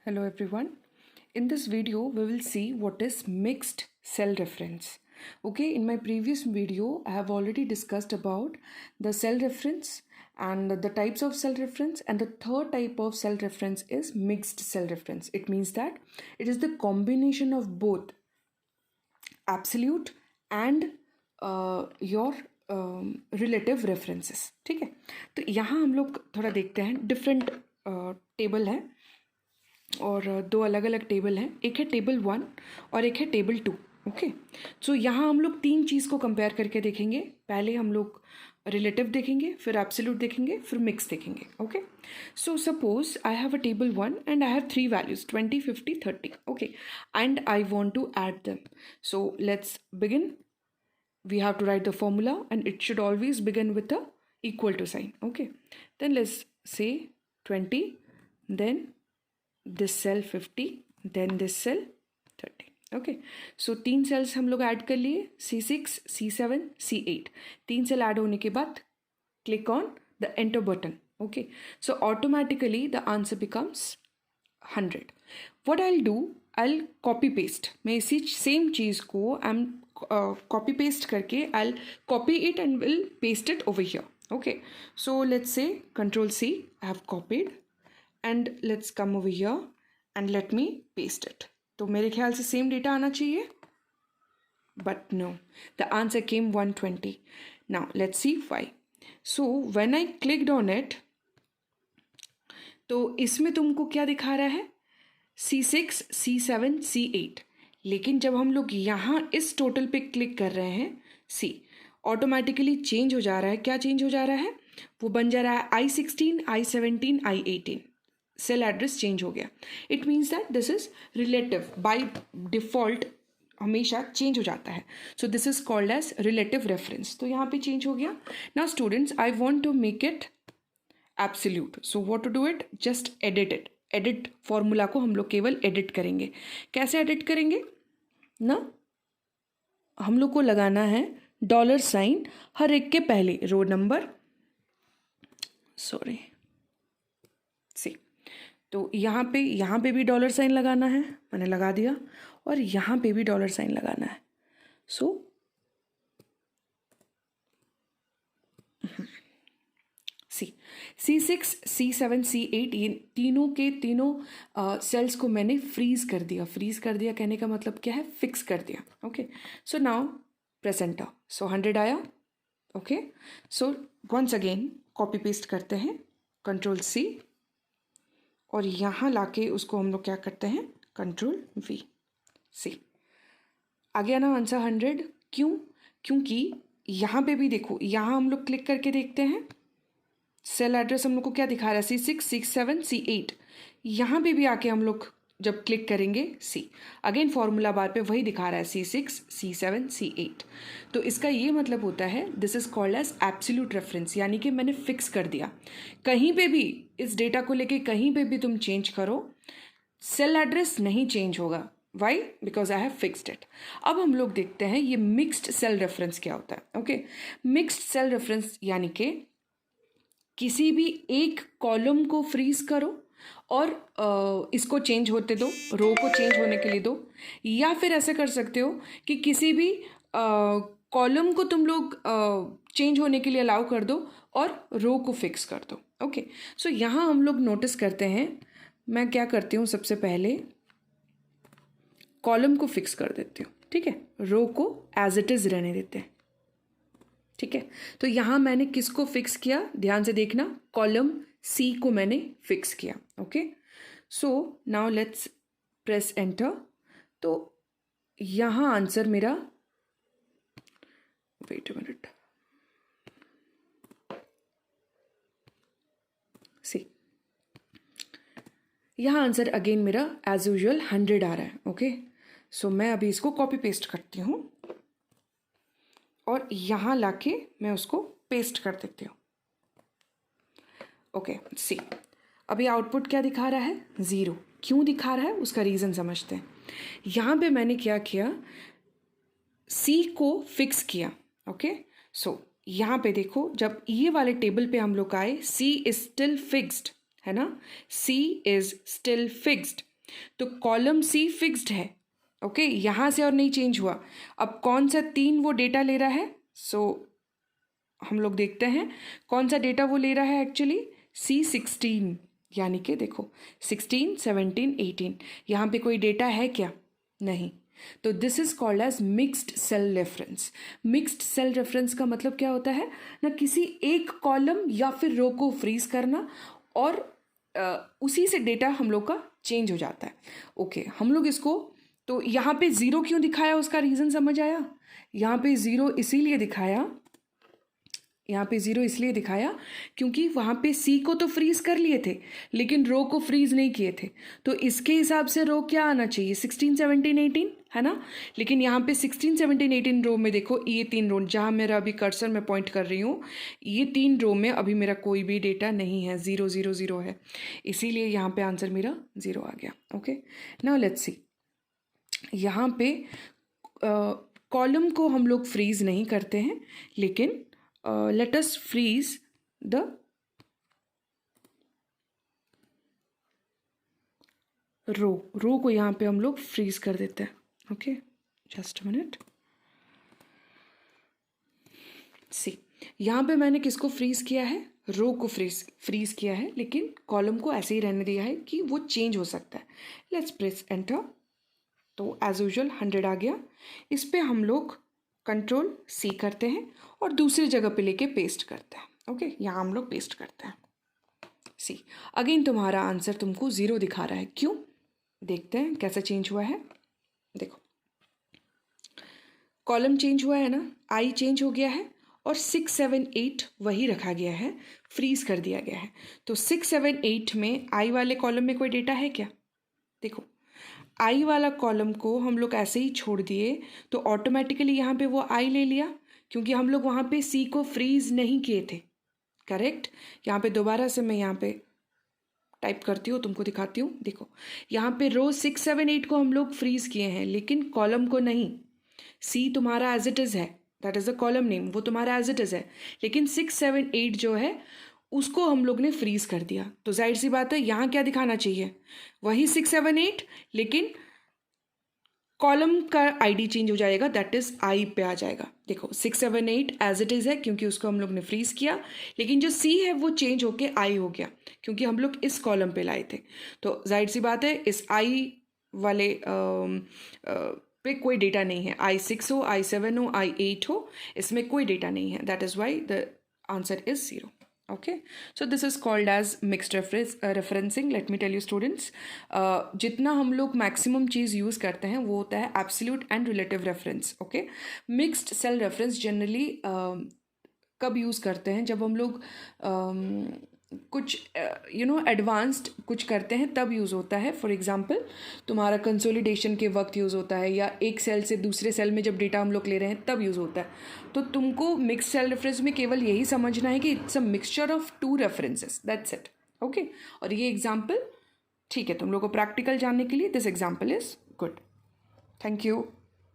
Hello everyone. In this video, we will see what is mixed cell reference. Okay, in my previous video, I have already discussed about the cell reference and the types of cell reference, and the third type of cell reference is mixed cell reference. It means that it is the combination of both absolute and your relative references. ठीक है, तो यहाँ हम लोग थोड़ा देखते हैं. Different table है और दो अलग अलग टेबल हैं. एक है टेबल 1 और एक है टेबल 2. ओके, सो यहाँ हम लोग तीन चीज़ को कंपेयर करके देखेंगे. पहले हम लोग रिलेटिव देखेंगे, फिर एब्सोल्यूट देखेंगे, फिर मिक्स देखेंगे. Okay, so suppose I have a table 1 and I have three values 20, 50, 30. Okay, and I want to add them. So let's begin. We have to write the formula and it should always begin with a equal to sign. Okay, then let's say 20, then this cell 50, then this cell 30. Okay, so तीन sales हम लोग add कर लिए, C6, C7, C8. तीन cell add होने के बाद click on the enter button. Okay, so automatically the answer becomes 100. What I'll do, I'll copy paste. मैं इसी सेम चीज़ को copy paste करके I'll copy it and will paste it over here. Okay, so let's say Control C, I have copied, and let's come over here and let me paste it. तो मेरे ख्याल से same data आना चाहिए, but no, the answer came 120. Now let's see why. So when I clicked on it, तो इसमें तुमको क्या दिखा रहा है? C6, C7, C8. लेकिन जब हम लोग यहाँ इस टोटल पे क्लिक कर रहे हैं, C ऑटोमेटिकली चेंज हो जा रहा है. क्या चेंज हो जा रहा है? वो बन जा रहा है I16, I17, I18. Cell address change हो गया. It means that this is relative. By default हमेशा चेंज हो जाता है. So this is called as relative reference. तो यहाँ पे चेंज हो गया. Now students, I want to make it absolute. So what to do it? Just edit it. Edit formula को हम लोग केवल एडिट करेंगे. कैसे एडिट करेंगे ना? हम लोग को लगाना है $, हर एक के पहले रो नंबर. सॉरी, सी. तो यहाँ पे भी $, लगाना है. मैंने लगा दिया. और यहाँ पे भी $, लगाना है. सो C6, C7, C8, ये तीनों के तीनों सेल्स को मैंने फ्रीज कर दिया. फ्रीज कर दिया कहने का मतलब क्या है? फिक्स कर दिया. Okay, so now press enter. So 100 आया. Okay, so once again copy paste करते हैं, कंट्रोल C, और यहाँ लाके उसको हम लोग क्या करते हैं? Control V. सी, आ गया ना आंसर 100. क्यों? क्योंकि यहाँ पे भी देखो, यहाँ हम लोग क्लिक करके देखते हैं, सेल एड्रेस हम लोग को क्या दिखा रहा है? C6, C7, C8. यहाँ पे भी आके हम लोग जब क्लिक करेंगे C, अगेन फॉर्मूला बार पे वही दिखा रहा है C6, C7, C8. तो इसका ये मतलब होता है this is called as absolute reference. यानी कि मैंने फिक्स कर दिया. कहीं पे भी इस डेटा को लेके कहीं पे भी तुम चेंज करो, सेल एड्रेस नहीं चेंज होगा. Why? Because I have fixed it. अब हम लोग देखते हैं ये मिक्स्ड सेल रेफरेंस क्या होता है. ओके, मिक्स्ड सेल रेफरेंस यानी कि किसी भी एक कॉलम को फ्रीज करो और इसको चेंज होते दो, रो को चेंज होने के लिए दो. या फिर ऐसे कर सकते हो कि किसी भी कॉलम को तुम लोग चेंज होने के लिए अलाउ कर दो और रो को फिक्स कर दो. ओके, सो यहाँ हम लोग नोटिस करते हैं, मैं क्या करती हूँ, सबसे पहले कॉलम को फिक्स कर देती हूँ. ठीक है, रो को एज इट इज़ रहने देते हैं. ठीक है, तो यहाँ मैंने किसको फिक्स किया? ध्यान से देखना, कॉलम C को मैंने फिक्स किया. Okay, so now let's press enter. तो यहाँ आंसर मेरा, वेट अ मिनट, सी, यहाँ आंसर अगेन मेरा एज यूजुअल 100 आ रहा है. ओके, सो मैं अभी इसको कॉपी पेस्ट करती हूँ और यहाँ लाके मैं उसको पेस्ट कर देती हूँ. ओके, सी, अभी आउटपुट क्या दिखा रहा है? 0. क्यों दिखा रहा है? उसका रीज़न समझते हैं. यहाँ पे मैंने क्या किया? C को फिक्स किया. ओके, सो यहाँ पे देखो, जब ये वाले टेबल पे हम लोग आए, C इज स्टिल फिक्स्ड, है ना? C is still fixed. तो कॉलम सी फिक्स्ड है, ओके, यहाँ से और नहीं चेंज हुआ। अब कौन सा 3 वो डेटा ले रहा है, सो हम लोग देखते हैं कौन सा डेटा वो ले रहा है एक्चुअली, C16, यानी कि देखो 16, 17, 18, यहाँ पे कोई डेटा है क्या, नहीं। तो this is called as mixed cell reference. Mixed cell reference का मतलब क्या होता है ना, किसी एक कॉलम या फिर रो को फ्रीज करना और उसी से डेटा हम लोग का चेंज हो जाता है। ओके, हम लोग इसको, तो यहाँ पे ज़ीरो क्यों दिखाया, उसका रीज़न समझ आया। यहाँ पे ज़ीरो इसीलिए दिखाया, यहाँ पे ज़ीरो इसलिए दिखाया क्योंकि वहाँ पे सी को तो फ्रीज़ कर लिए थे लेकिन रो को फ्रीज़ नहीं किए थे। तो इसके हिसाब से रो क्या आना चाहिए, 16, 17, 18, है ना। लेकिन यहाँ पे 16, 17, 18 रो में देखो, ये 3 रो जहाँ मेरा अभी कर्सर मैं पॉइंट कर रही हूँ, ये 3 रो में अभी मेरा कोई भी डेटा नहीं है, 0, 0, 0 है, इसीलिए यहाँ पे आंसर मेरा 0 आ गया। ओके, नाउ लेट्स सी, यहाँ पे कॉलम को हम लोग फ्रीज़ नहीं करते हैं, लेकिन let us freeze the रो को यहाँ पे हम लोग फ्रीज कर देते हैं। ओके, जस्ट अ मिनट, सी यहाँ पे मैंने किसको फ्रीज किया है, रो को फ्रीज किया है, लेकिन कॉलम को ऐसे ही रहने दिया है कि वो चेंज हो सकता है। लेट्स प्रेस एंटर, तो एज यूजुअल 100 आ गया। इस पे हम लोग कंट्रोल C करते हैं और दूसरी जगह पे लेके पेस्ट करते हैं। ओके, यहाँ हम लोग पेस्ट करते हैं C। अगेन तुम्हारा आंसर तुमको 0 दिखा रहा है, क्यों, देखते हैं कैसा चेंज हुआ है। देखो, कॉलम चेंज हुआ है ना, I चेंज हो गया है और 6, 7, 8 वही रखा गया है, फ्रीज कर दिया गया है। तो 6, 7, 8 में I वाले कॉलम में कोई डेटा है क्या, देखो I वाला कॉलम को हम लोग ऐसे ही छोड़ दिए तो ऑटोमेटिकली यहाँ पे वो I ले लिया, क्योंकि हम लोग वहाँ पे C को फ्रीज नहीं किए थे। करेक्ट, यहाँ पे दोबारा से मैं यहाँ पे टाइप करती हूँ, तुमको दिखाती हूँ। देखो, यहाँ पे रो 6, 7, 8 को हम लोग फ्रीज किए हैं लेकिन कॉलम को नहीं। C तुम्हारा एज इट इज़ है, that is a column name, वो तुम्हारा एज इट इज़ है, लेकिन 6, 7, 8 जो है उसको हम लोग ने फ्रीज कर दिया। तो जाहिर सी बात है यहाँ क्या दिखाना चाहिए, वही 6, 7, 8, लेकिन कॉलम का आईडी चेंज हो जाएगा, दैट इज I पे आ जाएगा। देखो 6, 7, 8 एज इट इज़ है क्योंकि उसको हम लोग ने फ्रीज किया, लेकिन जो C है वो चेंज होके I हो गया क्योंकि हम लोग इस कॉलम पे लाए थे। तो जाहिर सी बात है इस I वाले पे कोई डेटा नहीं है, I6 हो, I7 हो, I8 हो, इसमें कोई डेटा नहीं है, that is why the answer is 0। okay, so this is called as mixed referencing. Let me tell you students, जितना हम लोग मैक्सिमम चीज़ यूज़ करते हैं वो होता है absolute and relative reference. Okay, mixed cell reference generally कब यूज़ करते हैं, जब हम लोग कुछ एडवांस्ड कुछ करते हैं तब यूज़ होता है। फॉर एग्जांपल तुम्हारा कंसोलिडेशन के वक्त यूज़ होता है, या एक सेल से दूसरे सेल में जब डेटा हम लोग ले रहे हैं तब यूज़ होता है। तो तुमको मिक्स सेल रेफरेंस में केवल यही समझना है कि it's a mixture of 2 references, that's it. Okay, और ये एग्जाम्पल ठीक है तुम लोग को प्रैक्टिकल जानने के लिए, this example is good. Thank you.